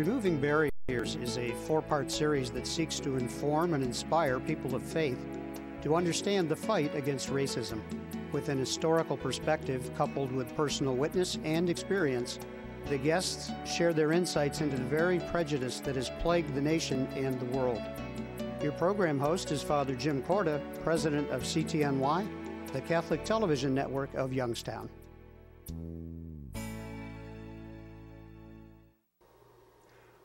Removing Barriers is a four-part series that seeks to inform and inspire people of faith to understand the fight against racism. With an historical perspective coupled with personal witness and experience, the guests share their insights into the very prejudice that has plagued the nation and the world. Your program host is Father Jim Korda, president of CTNY, the Catholic television network of Youngstown.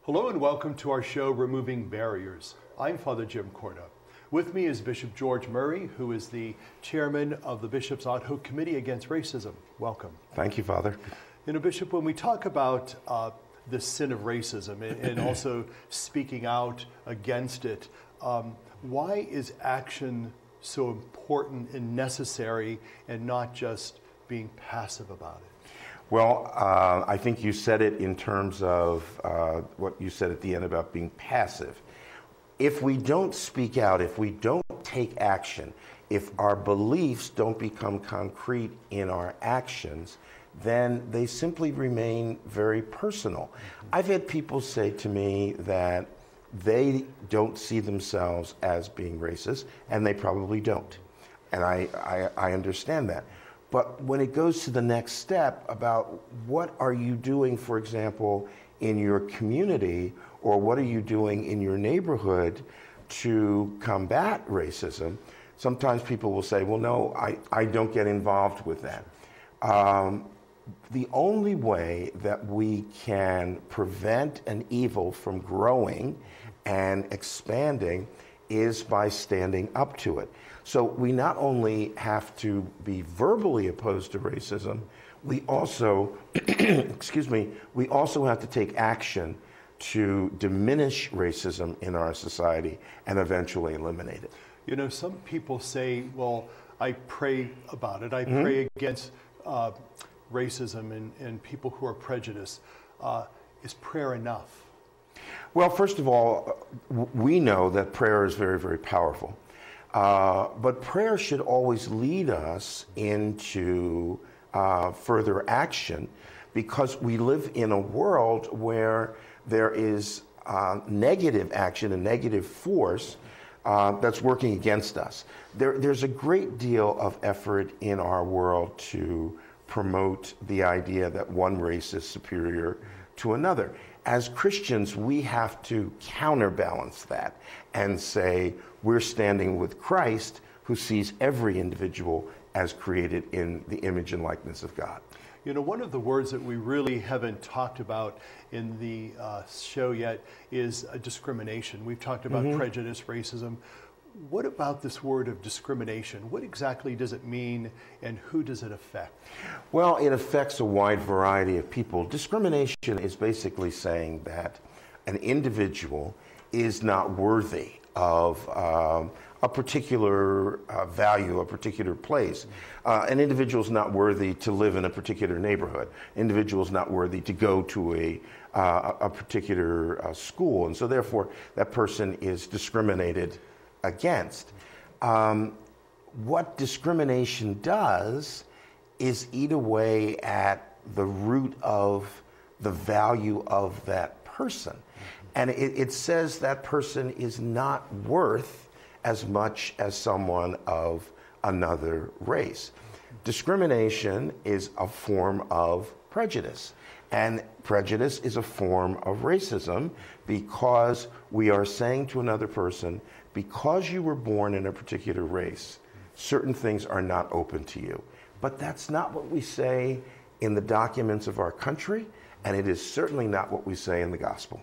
Hello and welcome to our show, Removing Barriers. I'm Father Jim Korda. With me is Bishop George Murry, who is the chairman of the Bishop's Ad Hoc Committee Against Racism. Welcome. Thank you, Father. You know, Bishop, when we talk about the sin of racism and also speaking out against it, why is action so important and necessary and not just being passive about it? Well, I think you said it in terms of what you said at the end about being passive. If we don't speak out, if we don't take action, if our beliefs don't become concrete in our actions, then they simply remain very personal. I've had people say to me that they don't see themselves as being racist, and they probably don't. And I understand that. But when it goes to the next step about what are you doing, for example, in your community, or what are you doing in your neighborhood to combat racism, sometimes people will say, well, no, I don't get involved with that. The only way that we can prevent an evil from growing and expanding is by standing up to it. So we not only have to be verbally opposed to racism, we also, we also have to take action to diminish racism in our society and eventually eliminate it. You know, some people say, well, I pray about it. I pray against racism and people who are prejudiced. Is prayer enough? Well, first of all, we know that prayer is very, very powerful. But prayer should always lead us into further action, because we live in a world where there is negative action and negative force that's working against us. There's a great deal of effort in our world to promote the idea that one race is superior to another. As Christians, we have to counterbalance that and say we're standing with Christ, who sees every individual as created in the image and likeness of God. You know, one of the words that we really haven't talked about in the show yet is discrimination. We've talked about prejudice, racism. What about this word of discrimination? What exactly does it mean, and who does it affect? Well, it affects a wide variety of people. Discrimination is basically saying that an individual is not worthy of a particular value, a particular place. An individual is not worthy to live in a particular neighborhood. An individual is not worthy to go to a particular school, and so therefore that person is discriminated against. What discrimination does is eat away at the root of the value of that person. And it says that person is not worth as much as someone of another race. Discrimination is a form of prejudice. And prejudice is a form of racism, because we are saying to another person, because you were born in a particular race, certain things are not open to you. But that's not what we say in the documents of our country, and it is certainly not what we say in the gospel.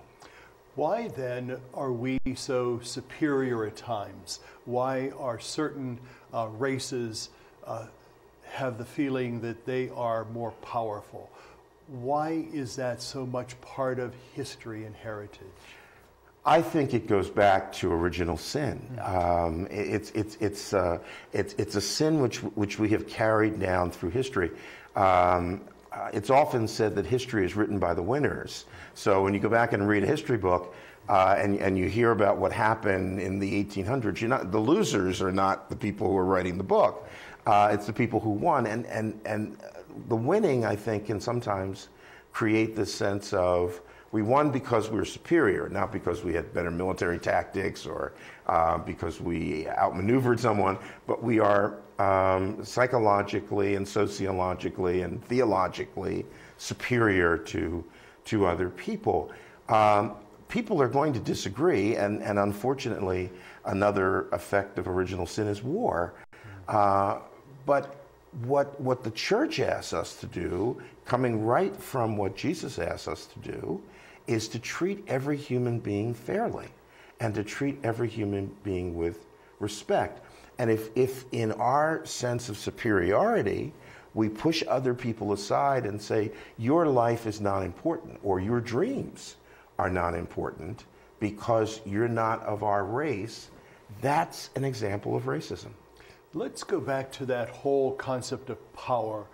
Why then are we so superior at times? Why are certain races have the feeling that they are more powerful? Why is that so much part of history and heritage? I think it goes back to original sin. It's a sin which we have carried down through history. It's often said that history is written by the winners. So when you go back and read a history book and you hear about what happened in the 1800s, the losers are not the people who are writing the book. It's the people who won. And the winning, I think, can sometimes create this sense of We won because we were superior, not because we had better military tactics or because we outmaneuvered someone, but we are psychologically and sociologically and theologically superior to other people. People are going to disagree, and unfortunately, another effect of original sin is war. But what the church asks us to do, coming right from what Jesus asks us to do, is to treat every human being fairly and to treat every human being with respect. And if in our sense of superiority, we push other people aside and say, your life is not important, or your dreams are not important because you're not of our race, that's an example of racism. Let's go back to that whole concept of power.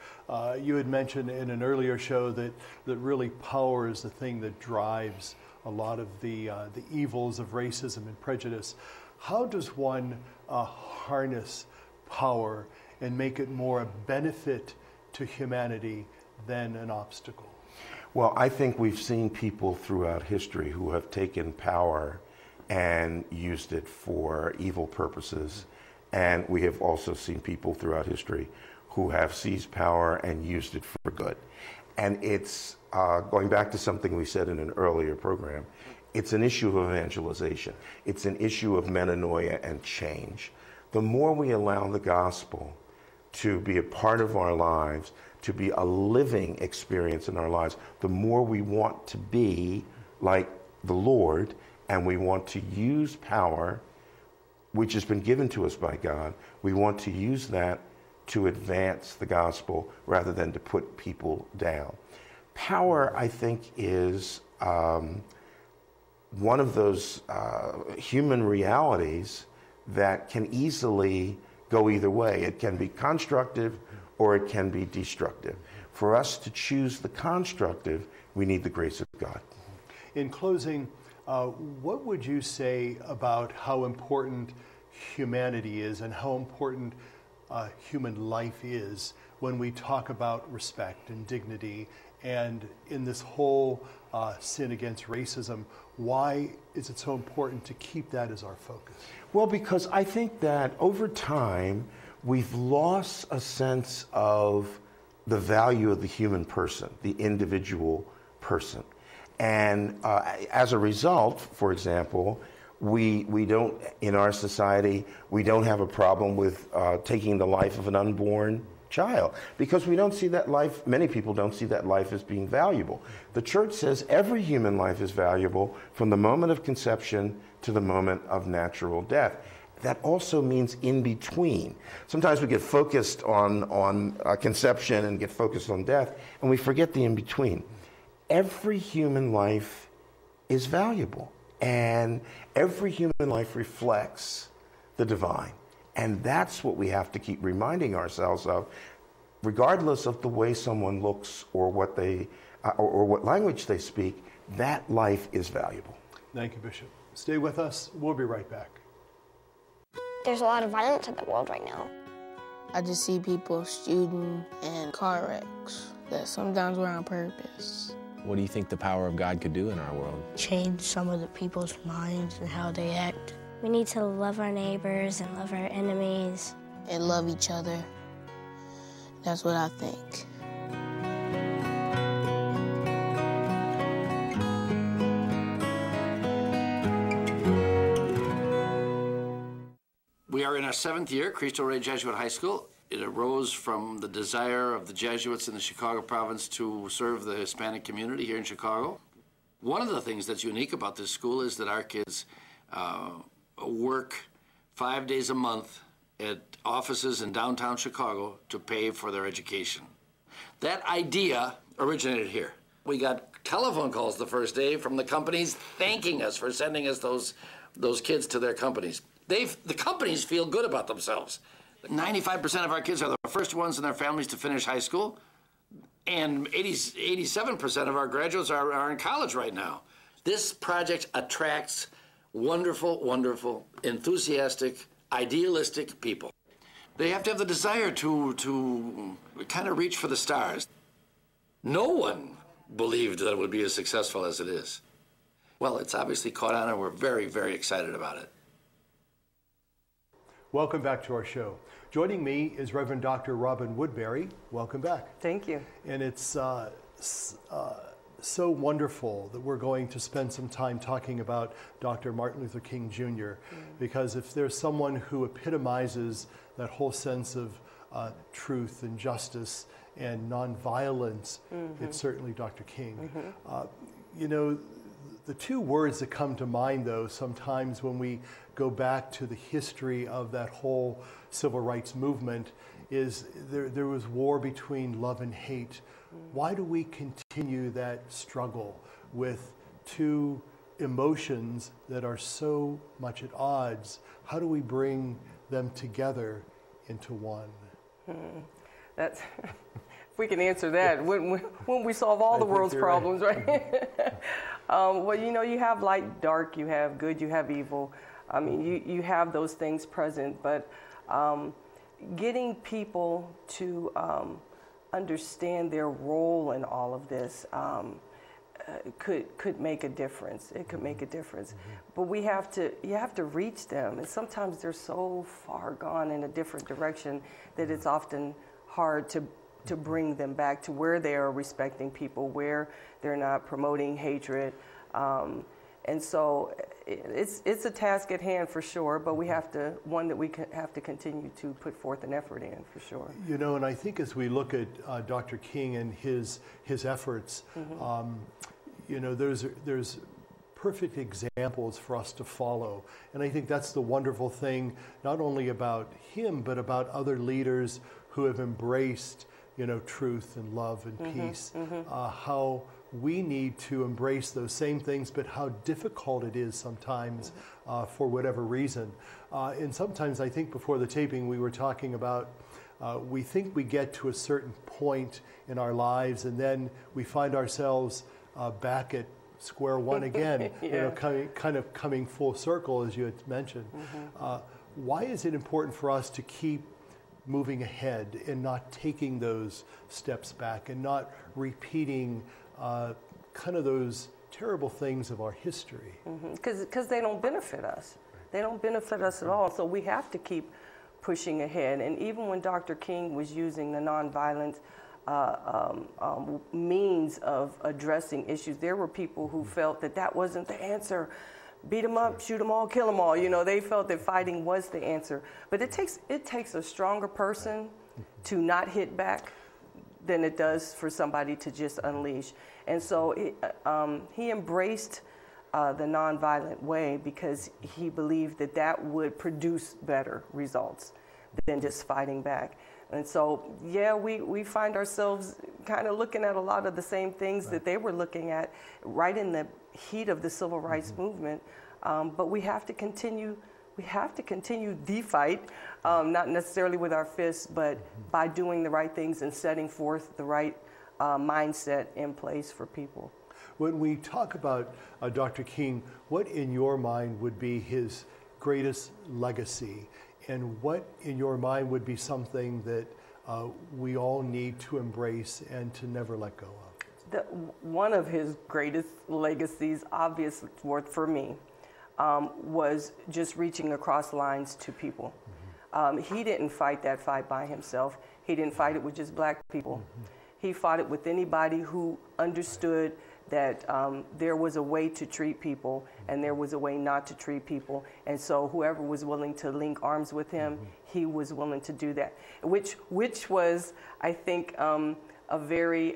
You had mentioned in an earlier show that really power is the thing that drives a lot of the evils of racism and prejudice. How does one harness power and make it more a benefit to humanity than an obstacle? Well, I think we've seen people throughout history who have taken power and used it for evil purposes. And we have also seen people throughout history who have seized power and used it for good. And it's, going back to something we said in an earlier program, it's an issue of evangelization. It's an issue of metanoia and change. The more we allow the gospel to be a part of our lives, to be a living experience in our lives, the more we want to be like the Lord, and we want to use power which has been given to us by God. We want to use that to advance the gospel rather than to put people down. Power, I think, is one of those human realities that can easily go either way. It can be constructive or it can be destructive. For us to choose the constructive, we need the grace of God. In closing, what would you say about how important humanity is and how important human life is when we talk about respect and dignity, and in this whole sin against racism? Why is it so important to keep that as our focus? Well, because I think that over time, we've lost a sense of the value of the human person, the individual person. And as a result, for example, we don't, in our society, we don't have a problem with taking the life of an unborn child, because we don't see that life, many people don't see that life as being valuable. The church says every human life is valuable from the moment of conception to the moment of natural death. That also means in between. Sometimes we get focused on conception and get focused on death, and we forget the in between. Every human life is valuable, and every human life reflects the divine. And that's what we have to keep reminding ourselves of, regardless of the way someone looks or what they or what language they speak. That life is valuable. Thank you, Bishop. Stay with us. We'll be right back. There's a lot of violence in the world right now. I just see people shooting and car wrecks that sometimes were on purpose. What do you think the power of God could do in our world? Change some of the people's minds and how they act. We need to love our neighbors and love our enemies. And love each other. That's what I think. We are in our 7th year at Cristo Rey Jesuit High School. It arose from the desire of the Jesuits in the Chicago province to serve the Hispanic community here in Chicago. One of the things that's unique about this school is that our kids work 5 days a month at offices in downtown Chicago to pay for their education. That idea originated here. We got telephone calls the first day from the companies thanking us for sending us those kids to their companies. The companies feel good about themselves. 95% of our kids are the first ones in their families to finish high school, and 87% of our graduates are in college right now. This project attracts wonderful, wonderful, enthusiastic, idealistic people. They have to have the desire to kind of reach for the stars. No one believed that it would be as successful as it is. Well, it's obviously caught on, and we're very, very excited about it. Welcome back to our show. Joining me is Reverend Dr. Robin Woodberry. Welcome back. Thank you. And it's so wonderful that we're going to spend some time talking about Dr. Martin Luther King Jr. Because if there's someone who epitomizes that whole sense of truth and justice and nonviolence, it's certainly Dr. King. You know, the two words that come to mind, though, sometimes when we go back to the history of that whole civil rights movement, is there was war between love and hate. Why do we continue that struggle with two emotions that are so much at odds? How do we bring them together into one? That's, if we can answer that, when we solve all the world's problems, right? Well, you know, you have light, dark, you have good, you have evil. I mean, you have those things present, but getting people to understand their role in all of this could make a difference. It could make a difference. But you have to reach them, and sometimes they're so far gone in a different direction that it's often hard to bring them back to where they are respecting people, where they're not promoting hatred. And so it's a task at hand for sure, but we have to, one that we have to continue to put forth an effort in for sure. You know, and I think as we look at Dr. King and his efforts, you know, there's perfect examples for us to follow. And I think that's the wonderful thing, not only about him, but about other leaders who have embraced, you know, truth and love and peace, how we need to embrace those same things, but how difficult it is sometimes for whatever reason. And sometimes I think before the taping we were talking about, we think we get to a certain point in our lives and then we find ourselves back at square one again, you know, kind of coming full circle, as you had mentioned. Why is it important for us to keep moving ahead and not taking those steps back and not repeating kind of those terrible things of our history? Because they don't benefit us. They don't benefit us at all. So we have to keep pushing ahead. And even when Dr. King was using the nonviolent means of addressing issues, there were people who felt that that wasn't the answer. Beat them up, shoot them all, kill them all. You know, they felt that fighting was the answer. But it takes a stronger person to not hit back than it does for somebody to just unleash. And so he embraced the nonviolent way because he believed that that would produce better results than just fighting back. And so, yeah, we find ourselves kind of looking at a lot of the same things that they were looking at right in the heat of the civil rights movement. But we have to continue the fight, not necessarily with our fists, but by doing the right things and setting forth the right mindset in place for people. When we talk about Dr. King, what in your mind would be his greatest legacy? And what in your mind would be something that we all need to embrace and to never let go of? One of his greatest legacies, obviously for me, was just reaching across lines to people. He didn't fight that fight by himself. He didn't fight it with just black people. He fought it with anybody who understood that there was a way to treat people and there was a way not to treat people. And so whoever was willing to link arms with him, he was willing to do that, which was, I think, a very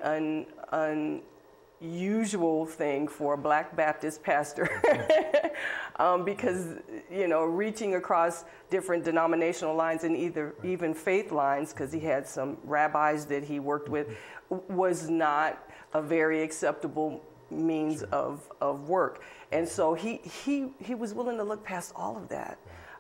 unusual thing for a Black Baptist pastor because, you know, reaching across different denominational lines and even faith lines, because he had some rabbis that he worked with, was not a very acceptable means of work. And so he was willing to look past all of that.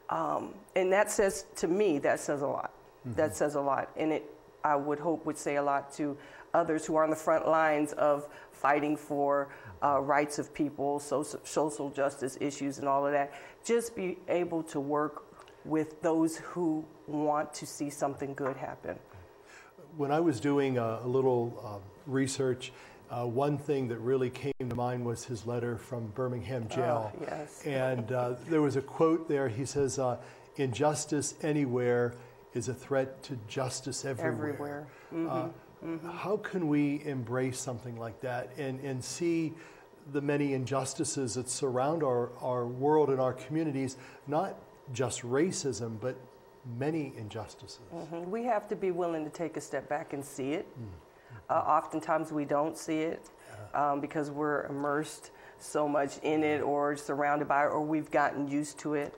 And that says, to me, that says a lot. That says a lot. And it, I would hope, would say a lot to others who are on the front lines of fighting for rights of people, social justice issues and all of that. Just be able to work with those who want to see something good happen. When I was doing a little research, One thing that really came to mind was his letter from Birmingham jail. Yes. And there was a quote there. He says, injustice anywhere is a threat to justice everywhere. How can we embrace something like that and see the many injustices that surround our world and our communities, not just racism, but many injustices? We have to be willing to take a step back and see it. Oftentimes we don't see it because we're immersed so much in it or surrounded by it, or we've gotten used to it.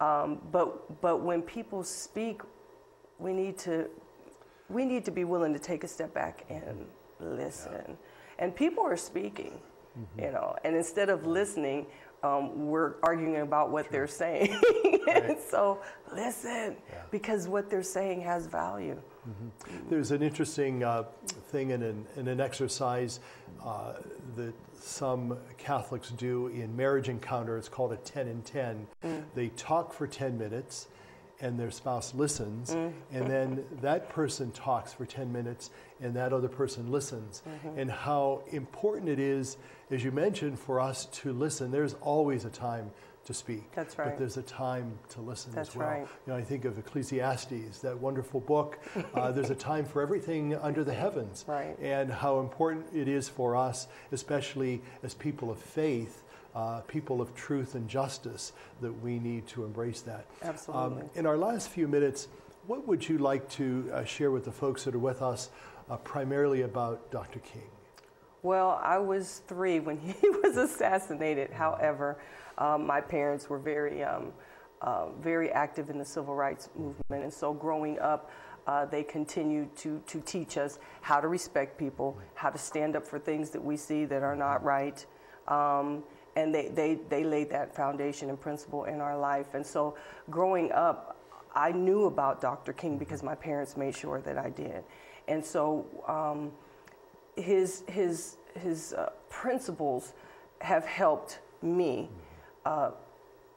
But when people speak, we need to be willing to take a step back and listen. And people are speaking, you know, and instead of listening, we're arguing about what they're saying. And so listen, because what they're saying has value. There's an interesting thing in an exercise that some Catholics do in marriage encounter. It's called a 10 and 10. They talk for 10 minutes and their spouse listens, and then that person talks for 10 minutes and that other person listens. And how important it is, as you mentioned, for us to listen. There's always a time to speak. That's right. But there's a time to listen That's as well. right. You know, I think of Ecclesiastes, that wonderful book. There's a time for everything under the heavens. Right. And how important it is for us, especially as people of faith, people of truth and justice, that we need to embrace that. Absolutely. In our last few minutes, what would you like to share with the folks that are with us, primarily about Dr. King? Well, I was 3 when he was assassinated. However, my parents were very active in the civil rights movement, and so growing up, they continued to teach us how to respect people, how to stand up for things that we see that are not right, and they laid that foundation and principle in our life. And so growing up, I knew about Dr. King because my parents made sure that I did. And so his principles have helped me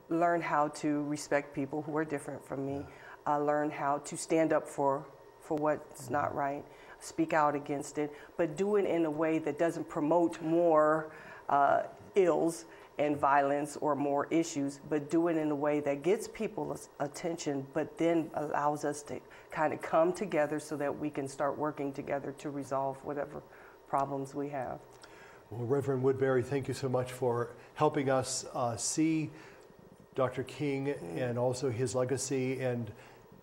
learn how to respect people who are different from me, learn how to stand up for what's not right, speak out against it, but do it in a way that doesn't promote more ills and violence or more issues, but do it in a way that gets people's attention, but then allows us to kind of come together so that we can start working together to resolve whatever problems we have. Well, Reverend Woodberry, thank you so much for helping us see Dr. King and also his legacy, and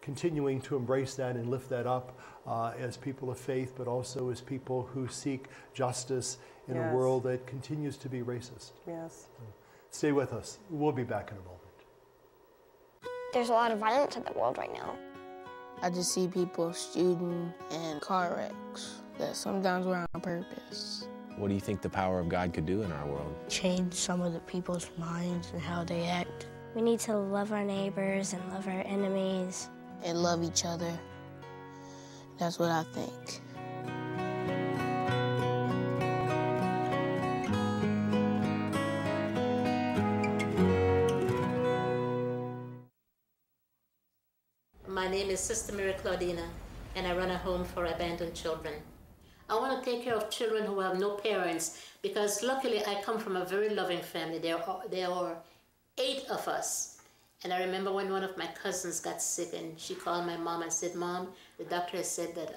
continuing to embrace that and lift that up as people of faith, but also as people who seek justice in a world that continues to be racist. Yes. Stay with us. We'll be back in a moment. There's a lot of violence in the world right now. I just see people shooting and car wrecks that sometimes were on purpose. What do you think the power of God could do in our world? Change some of the people's minds and how they act. We need to love our neighbors and love our enemies. And love each other. That's what I think. My name is Sister Murry Claudina, and I run a home for abandoned children. I want to take care of children who have no parents, because luckily I come from a very loving family. There are 8 of us. And I remember when one of my cousins got sick, and she called my mom and said, "Mom, the doctor has said that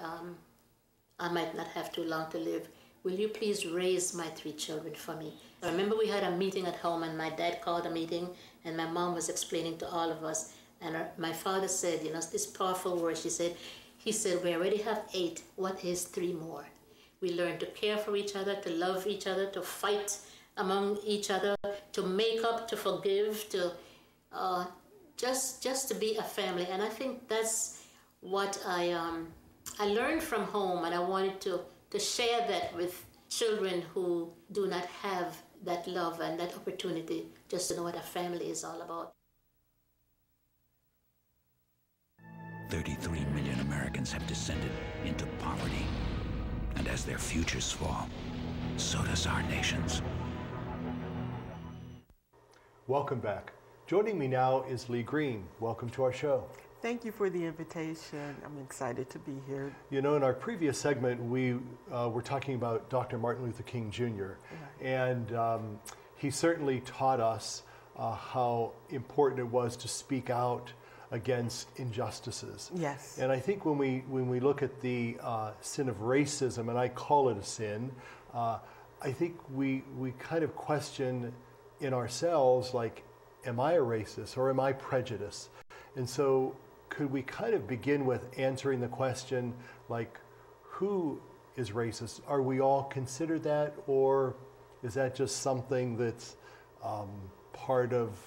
I might not have too long to live. Will you please raise my 3 children for me?" I remember we had a meeting at home, and my dad called a meeting, and my mom was explaining to all of us. And my father said, you know, this powerful word, he said, "We already have 8. What is 3 more?" We learn to care for each other, to love each other, to fight among each other, to make up, to forgive, to just to be a family. And I think that's what I learned from home, and I wanted to share that with children who do not have that love and that opportunity just to know what a family is all about. 33 million Americans have descended into poverty. And as their futures fall, so does our nation's. Welcome back. Joining me now is Leigh Greene. Welcome to our show. Thank you for the invitation. I'm excited to be here. You know, in our previous segment, we were talking about Dr. Martin Luther King Jr., and he certainly taught us how important it was to speak out against injustices. Yes. And I think when we look at the sin of racism, and I call it a sin, I think we kind of question in ourselves, like, am I a racist or am I prejudiced? And so could we kind of begin with answering the question, like, who is racist? Are we all considered that, or is that just something that's part of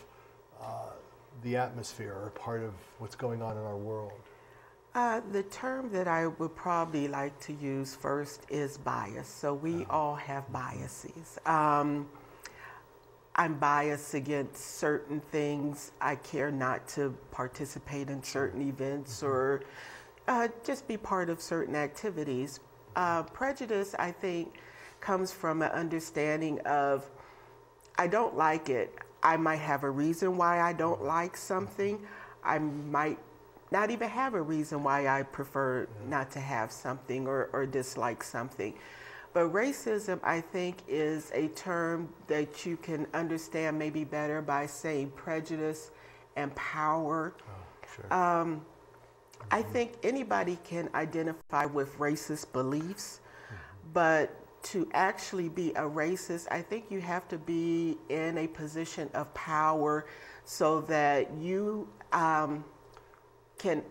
the atmosphere or part of what's going on in our world? The term that I would probably like to use first is bias. So we all have biases. I'm biased against certain things. I care not to participate in certain events or just be part of certain activities. Prejudice, I think, comes from an understanding of, I don't like it. I might have a reason why I don't like something. I might not even have a reason why I prefer not to have something or dislike something. But racism, I think, is a term that you can understand maybe better by saying prejudice and power. I think anybody can identify with racist beliefs, but to actually be a racist, I think you have to be in a position of power so that you can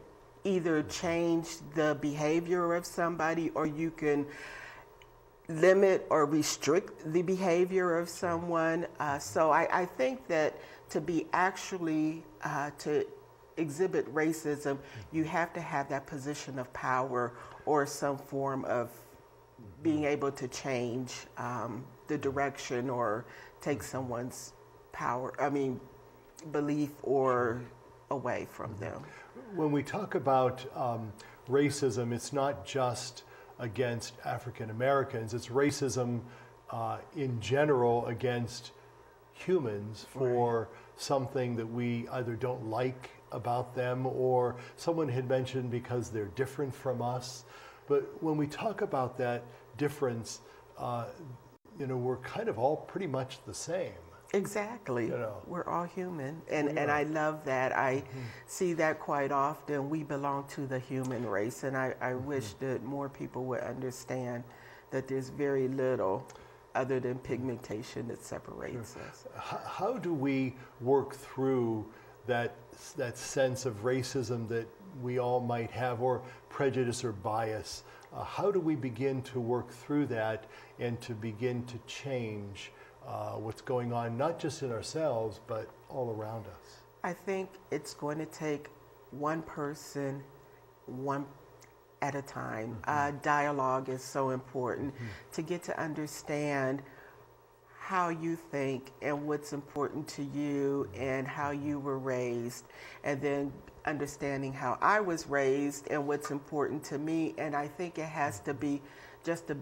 either change the behavior of somebody, or you can limit or restrict the behavior of someone. So I think that to be actually, to exhibit racism, you have to have that position of power or some form of being able to change the direction or take someone's belief or away from them. When we talk about racism, it's not just against African Americans, it's racism in general against humans for something that we either don't like about them, or someone had mentioned because they're different from us. But when we talk about that difference, we're kind of all pretty much the same. Exactly. We're all human. And I love that. I see that quite often. We belong to the human race. And I wish that more people would understand that there's very little other than pigmentation that separates us. How do we work through that sense of racism that we all might have, or prejudice or bias? How do we begin to work through that and to begin to change what's going on, not just in ourselves, but all around us? I think it's going to take one person, one at a time. Dialogue is so important to get to understand how you think and what's important to you and how you were raised, and then understanding how I was raised and what's important to me. And I think it has to be just a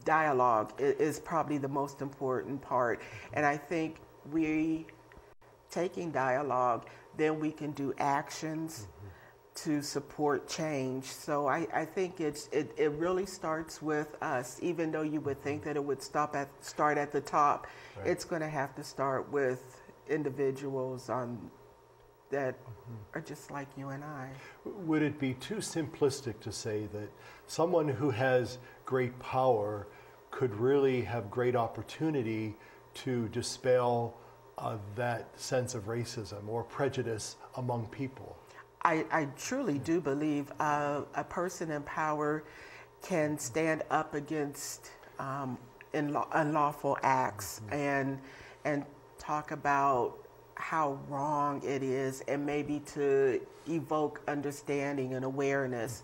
dialogue is probably the most important part. And I think we taking dialogue, then we can do actions to support change. So I think it really starts with us. Even though you would think that it would start at the top, it's going to have to start with individuals that are just like you and I. Would it be too simplistic to say that someone who has great power could really have great opportunity to dispel that sense of racism or prejudice among people? I truly do believe a person in power can stand up against unlawful acts and talk about how wrong it is, and maybe to evoke understanding and awareness.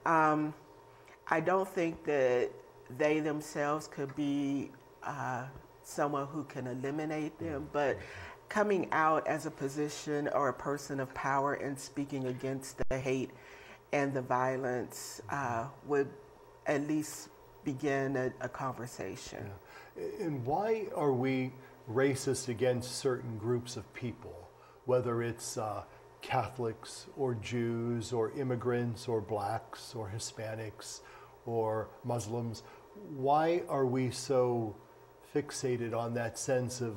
I don't think that they themselves could be someone who can eliminate them, but coming out as a position or a person of power and speaking against the hate and the violence would at least begin a conversation. And why are we racist against certain groups of people, whether it's Catholics or Jews or immigrants or blacks or Hispanics or Muslims. Why are we so fixated on that sense of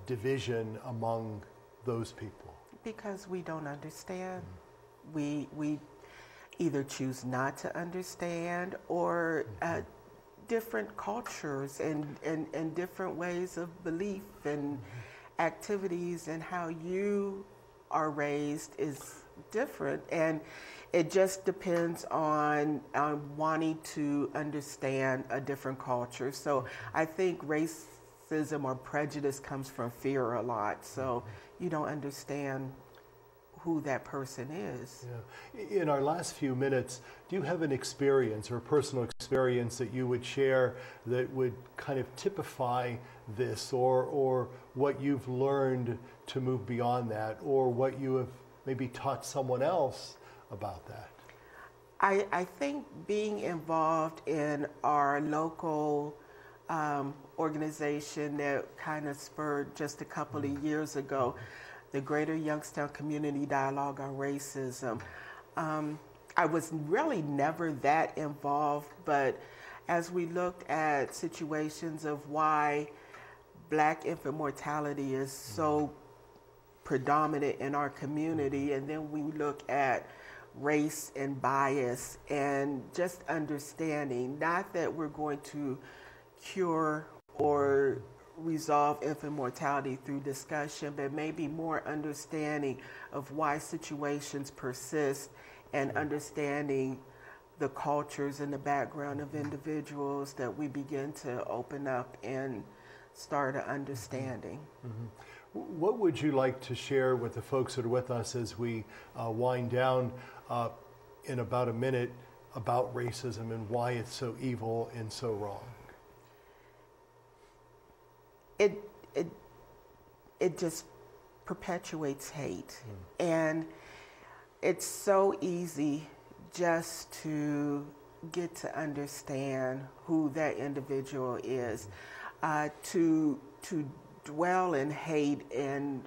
division among those people? Because we don't understand. We either choose not to understand, or different cultures and different ways of belief and activities, and how you are raised is different. And it just depends on wanting to understand a different culture. So I think racism or prejudice comes from fear a lot. So you don't understand who that person is. Yeah. In our last few minutes, do you have an experience or a personal experience that you would share that would kind of typify this, or what you've learned to move beyond that, or what you have maybe taught someone else about that? I think being involved in our local organization that kind of spurred just a couple of years ago, the Greater Youngstown Community Dialogue on Racism. I was really never that involved, but as we looked at situations of why Black infant mortality is so predominant in our community, and then we look at race and bias and just understanding, not that we're going to cure or resolve infant mortality through discussion, but maybe more understanding of why situations persist, and understanding the cultures and the background of individuals, that we begin to open up and start an understanding. What would you like to share with the folks that are with us as we wind down in about a minute about racism and why it's so evil and so wrong? It just perpetuates hate. And it's so easy just to get to understand who that individual is, to dwell in hate and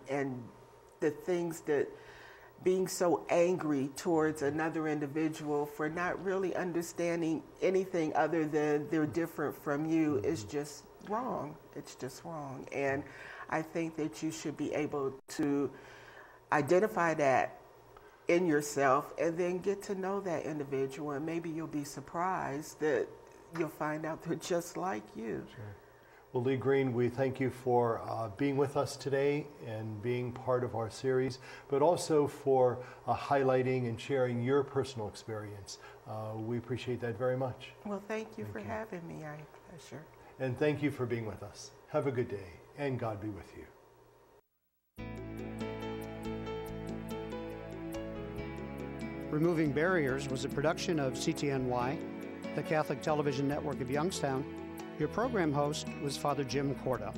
the things that, being so angry towards another individual for not really understanding anything other than they're different from you is just wrong. It's just wrong. And I think that you should be able to identify that in yourself and then get to know that individual, and maybe you'll be surprised that you'll find out they're just like you. Sure. Well, Leigh Greene, we thank you for being with us today and being part of our series, but also for highlighting and sharing your personal experience. We appreciate that very much. Well, thank you for having me. I pleasure. And thank you for being with us. Have a good day, and God be with you. Removing Barriers was a production of CTNY, the Catholic Television Network of Youngstown. Your program host was Father Jim Korda.